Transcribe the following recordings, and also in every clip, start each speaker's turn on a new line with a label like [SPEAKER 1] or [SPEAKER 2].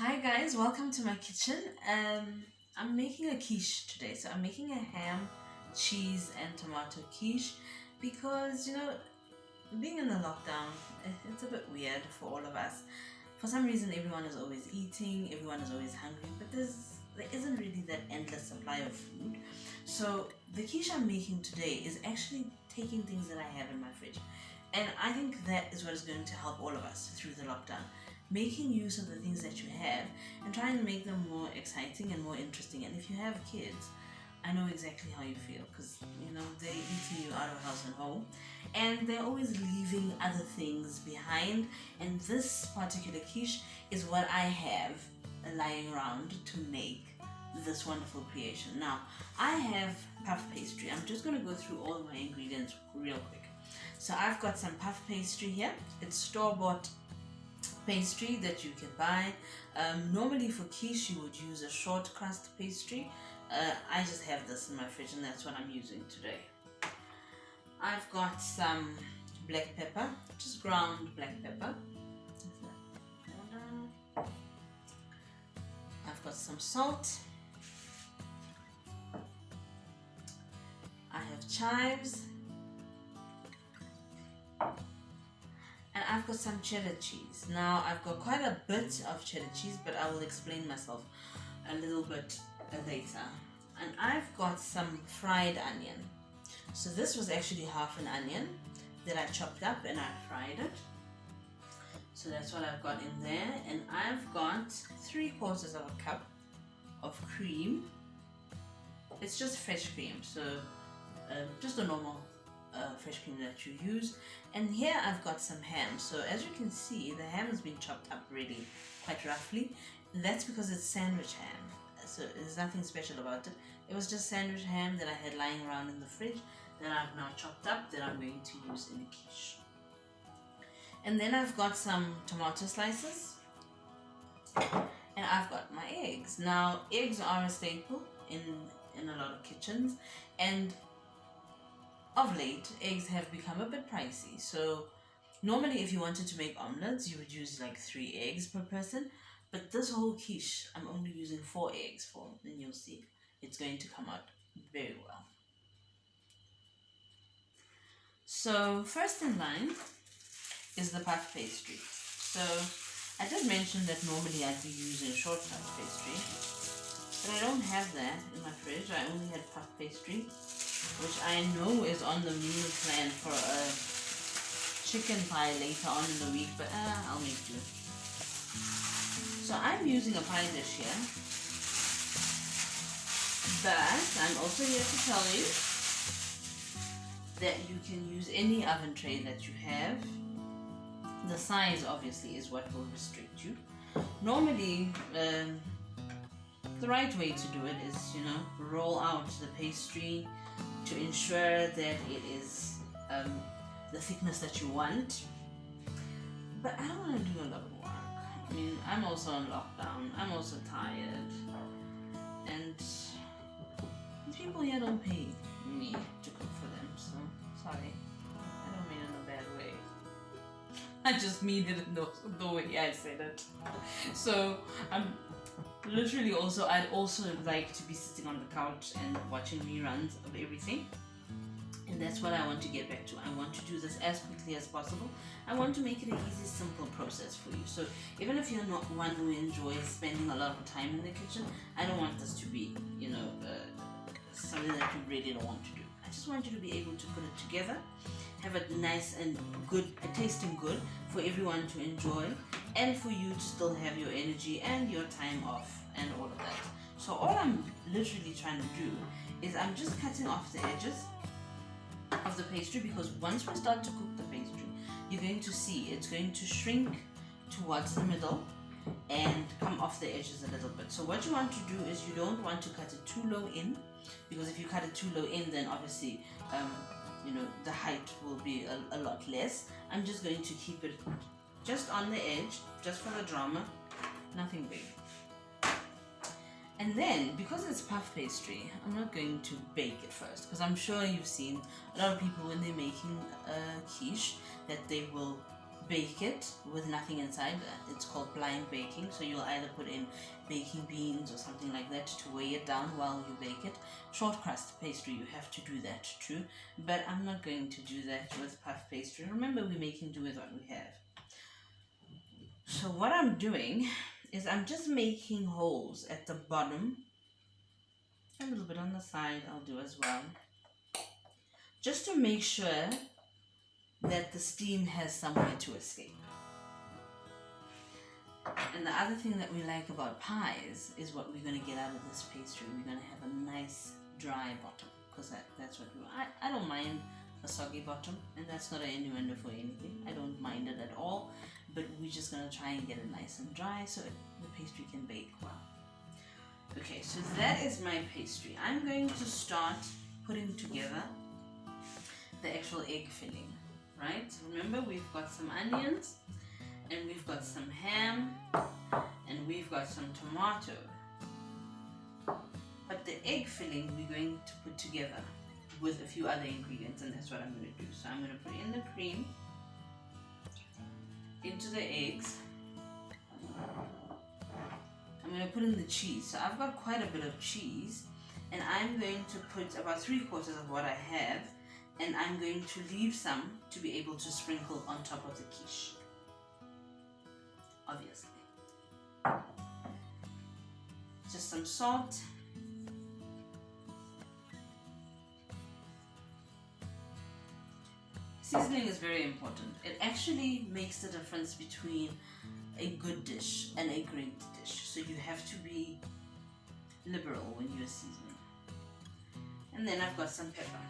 [SPEAKER 1] Hi guys, welcome to my kitchen. I'm making a quiche today. So I'm making a ham, cheese, and tomato quiche because being in the lockdown, it's a bit weird for all of us. For some reason, everyone is always eating, everyone is always hungry, but there isn't really that endless supply of food. So the quiche I'm making today is actually taking things that I have in my fridge, and I think that is what is going to help all of us through the lockdown. Making use of the things that you have and trying to make them more exciting and more interesting. And if you have kids, I know exactly how you feel because they're eating you out of house and home, and they're always leaving other things behind. And this particular quiche is what I have lying around to make this wonderful creation. Now, I have puff pastry. I'm just going to go through all my ingredients real quick. So I've got some puff pastry here. It's store-bought pastry that you can buy. Normally for quiche you would use a short crust pastry. I just have this in my fridge and that's what I'm using today. I've got some black pepper, just ground black pepper. I've got some salt. I have chives. And I've got some cheddar cheese. Now I've got quite a bit of cheddar cheese, but I will explain myself a little bit later. And I've got some fried onion. So this was actually half an onion that I chopped up and I fried it. So that's what I've got in there. And I've got 3/4 of a cup of cream. It's just fresh cream, so just a normal fresh cream that you use. And here I've got some ham. So as you can see, the ham has been chopped up really quite roughly. That's because it's sandwich ham, so there's nothing special about it. It was just sandwich ham that I had lying around in the fridge that I've now chopped up that I'm going to use in the quiche. And then I've got some tomato slices, and I've got my eggs. Now eggs are a staple in a lot of kitchens, and of late, eggs have become a bit pricey. So normally if you wanted to make omelets, you would use like 3 eggs per person. But this whole quiche, I'm only using 4 eggs for, and you'll see it's going to come out very well. So first in line is the puff pastry. So I did mention that normally I'd be using short puff pastry, but I don't have that in my fridge. I only had puff pastry, which I know is on the meal plan for a chicken pie later on in the week, but I'll make do. So I'm using a pie dish here, but I'm also here to tell you that you can use any oven tray that you have. The size obviously is what will restrict you. Normally, the right way to do it is, roll out the pastry to ensure that it is the thickness that you want. But I don't want to do a lot of work. I mean, I'm also on lockdown. I'm also tired. And these people here don't pay me to cook for them, so sorry. I don't mean it in a bad way. I just mean it in the way I said it. So I'm literally I'd also like to be sitting on the couch and watching reruns of everything. And that's what I want to get back to. I want to do this as quickly as possible. I want to make it an easy, simple process for you. So even if you're not one who enjoys spending a lot of time in the kitchen, I don't want this to be, something that you really don't want to do. I just want you to be able to put it together, have it nice and good, tasting good for everyone to enjoy, and for you to still have your energy and your time off and all of that. So all I'm literally trying to do is I'm just cutting off the edges of the pastry, because once we start to cook the pastry, you're going to see it's going to shrink towards the middle and come off the edges a little bit. So what you want to do is you don't want to cut it too low in, because if you cut it too low in, then obviously the height will be a lot less. I'm just going to keep it just on the edge, just for the drama, nothing big. And then, because it's puff pastry, I'm not going to bake it first, because I'm sure you've seen a lot of people when they're making a quiche that they will bake it with nothing inside. It's called blind baking. So you'll either put in baking beans or something like that to weigh it down while you bake it. Short crust pastry, you have to do that too, but I'm not going to do that with puff pastry. Remember, we're making do with what we have. So what I'm doing is I'm just making holes at the bottom, a little bit on the side I'll do as well, just to make sure that the steam has somewhere to escape. And the other thing that we like about pies is what we're going to get out of this pastry. We're going to have a nice dry bottom, because that's what we want. I don't mind a soggy bottom, and that's not an innuendo for anything. I don't mind it at all, but we're just going to try and get it nice and dry so the pastry can bake well. Okay, so that is my pastry. I'm going to start putting together the actual egg filling. Right? Remember, we've got some onions, and we've got some ham, and we've got some tomato. But the egg filling we're going to put together with a few other ingredients, and that's what I'm going to do. So I'm going to put in the cream into the eggs. I'm going to put in the cheese. So I've got quite a bit of cheese, and I'm going to put about 3/4 of what I have, and I'm going to leave some to be able to sprinkle on top of the quiche, obviously. Just some salt. Seasoning is very important. It actually makes the difference between a good dish and a great dish. So you have to be liberal when you're seasoning. And then I've got some pepper.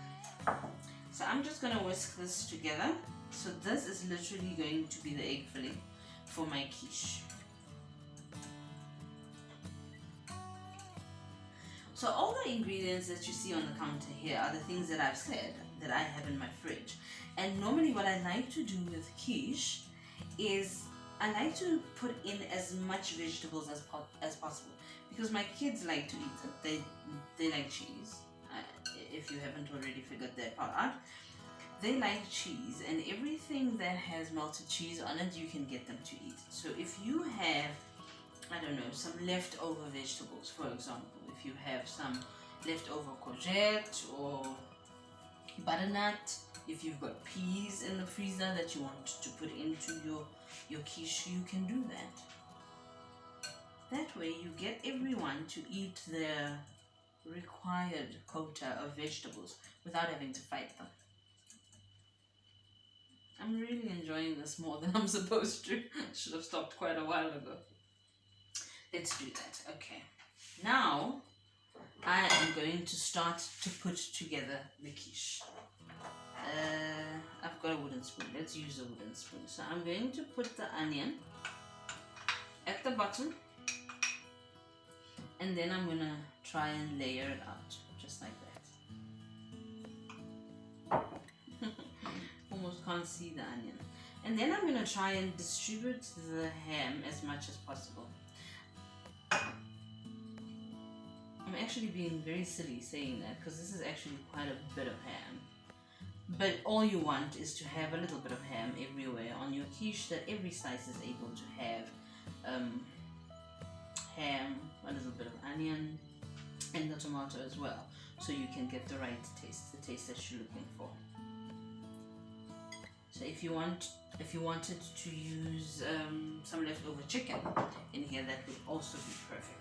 [SPEAKER 1] So I'm just going to whisk this together. So this is literally going to be the egg filling for my quiche. So all the ingredients that you see on the counter here are the things that I've said that I have in my fridge. And normally what I like to do with quiche is I like to put in as much vegetables as possible, because my kids like to eat it. They like cheese. If you haven't already figured that part out, they like cheese, and everything that has melted cheese on it you can get them to eat. So if you have, I don't know, some leftover vegetables, for example, if you have some leftover courgette or butternut, if you've got peas in the freezer that you want to put into your quiche, you can do that. That way you get everyone to eat their required quota of vegetables without having to fight them. I'm really enjoying this more than I'm supposed to. Should have stopped quite a while ago. Let's do that. Okay. Now I am going to start to put together the quiche. I've got a wooden spoon. Let's use a wooden spoon. So I'm going to put the onion at the bottom, and then I'm going to try and layer it out just like that. Almost can't see the onion. And then I'm going to try and distribute the ham as much as possible. I'm actually being very silly saying that, because this is actually quite a bit of ham. But all you want is to have a little bit of ham everywhere on your quiche, that every slice is able to have ham, a little bit of onion, and the tomato as well, so you can get the right taste, the taste that you're looking for. So if you wanted to use some leftover chicken in here, that would also be perfect.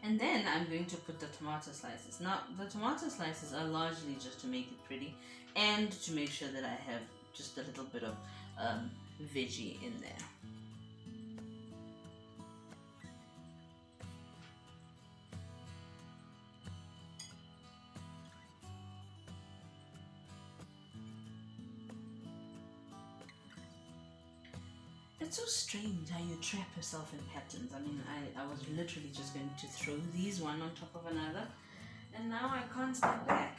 [SPEAKER 1] And then I'm going to put the tomato slices. Now the tomato slices are largely just to make it pretty and to make sure that I have just a little bit of veggie in there. It's so strange how you trap yourself in patterns. I mean, I was literally just going to throw these one on top of another, and now I can't step back.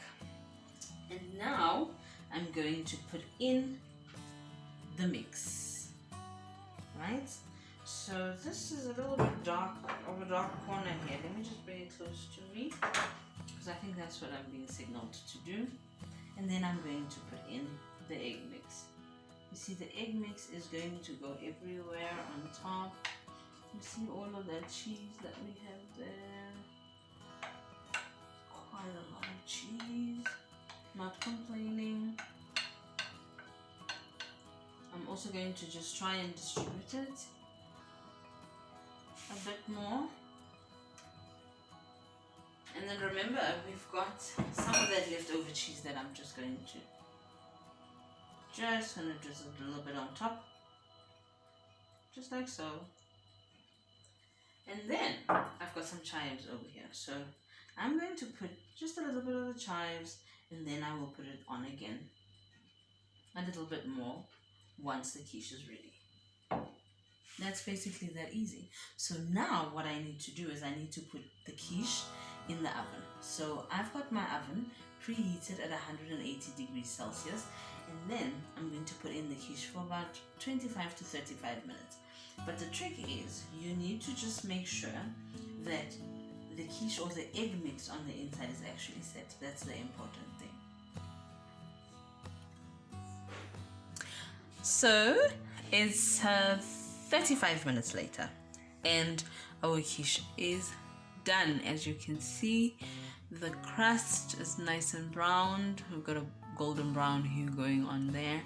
[SPEAKER 1] And now I'm going to put in the mix, right? So this is a little bit dark, of a dark corner here. Let me just bring it close to me, because I think that's what I'm being signaled to do. And then I'm going to put in the egg mix. You see the egg mix is going to go everywhere on top. You see all of that cheese that we have there. Quite a lot of cheese. Not complaining. I'm also going to just try and distribute it a bit more. And then remember, we've got some of that leftover cheese that I'm just going to drizzle a little bit on top, just like so. And then I've got some chives over here, so I'm going to put just a little bit of the chives, and then I will put it on again a little bit more once the quiche is ready. That's basically that easy. So now what I need to do is I need to put the quiche in the oven. So I've got my oven preheated at 180 degrees Celsius, and then I'm going to put in the quiche for about 25 to 35 minutes. But the trick is you need to just make sure that the quiche or the egg mix on the inside is actually set. That's the important thing. So it's 35 minutes later and our quiche is done. As you can see, the crust is nice and browned. We've got a golden brown hue going on there,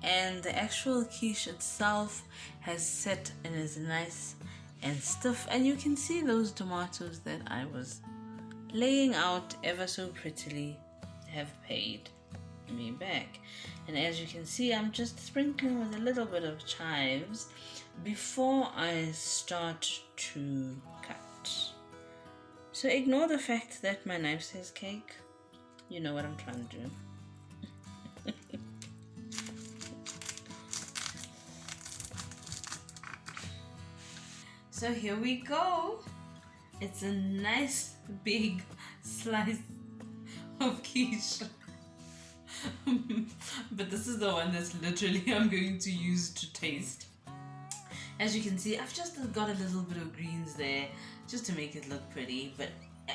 [SPEAKER 1] and the actual quiche itself has set and is nice and stiff, and you can see those tomatoes that I was laying out ever so prettily have paid me back. And as you can see, I'm just sprinkling with a little bit of chives before I start to cut. So ignore the fact that my knife says cake. You know what I'm trying to do. So here we go. It's a nice big slice of quiche. But this is the one that's literally I'm going to use to taste. As you can see, I've just got a little bit of greens there just to make it look pretty, but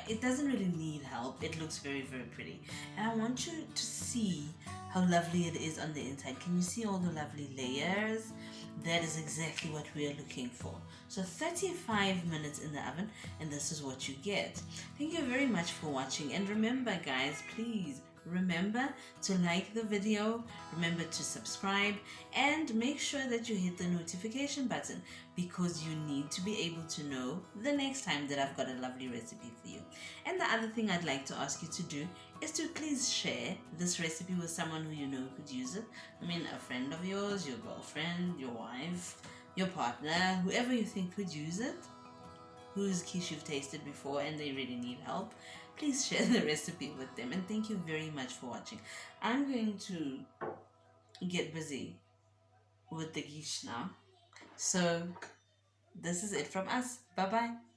[SPEAKER 1] it doesn't really need help. It looks very, very pretty. And I want you to see how lovely it is on the inside. Can you see all the lovely layers? That is exactly what we are looking for. So 35 minutes in the oven, and this is what you get. Thank you very much for watching. And remember, guys, please remember to like the video, remember to subscribe, and make sure that you hit the notification button, because you need to be able to know the next time that I've got a lovely recipe for you. And the other thing I'd like to ask you to do is to please share this recipe with someone who you know could use it. I mean, a friend of yours, your girlfriend, your wife, your partner, whoever you think could use it, whose quiche you've tasted before and they really need help. Please share the recipe with them, and thank you very much for watching. I'm going to get busy with the quiche now. So this is it from us. Bye bye.